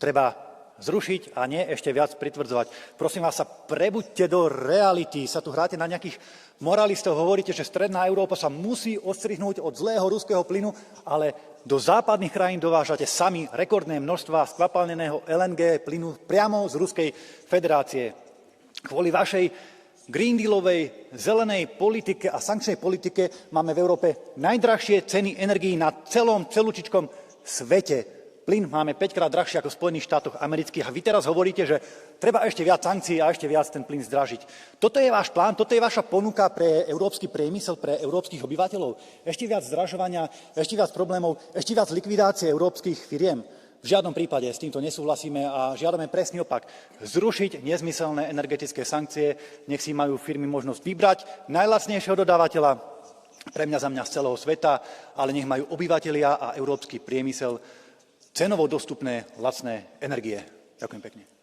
treba zrušiť a nie ešte viac pritvrdzovať. Prosím vás, sa prebuďte do reality. Sa tu hráte na nejakých moralistov, hovoríte, že stredná Európa sa musí odstrihnúť od zlého ruského plynu, ale do západných krajín dovážate sami rekordné množstvá skvapalneného LNG plynu priamo z Ruskej federácie. Kvôli vašej Green Dealovej zelenej politike a sankčnej politike máme v Európe najdrahšie ceny energií na celom celúčičkom svete. Plyn máme 5-krát drahšie ako v Spojených štátoch amerických a vy teraz hovoríte, že treba ešte viac sankcií a ešte viac ten plyn zdražiť. Toto je váš plán, toto je vaša ponuka pre európsky priemysel, pre európskych obyvateľov. Ešte viac zdražovania, ešte viac problémov, ešte viac likvidácie európskych firiem. V žiadnom prípade s týmto nesúhlasíme a žiadame presný opak. Zrušiť nezmyselné energetické sankcie, nech si majú firmy možnosť vybrať najlacnejšieho dodávateľa, pre mňa za mňa z celého sveta, ale nech majú obyvatelia a európsky priemysel cenovo dostupné lacné energie. Ďakujem pekne.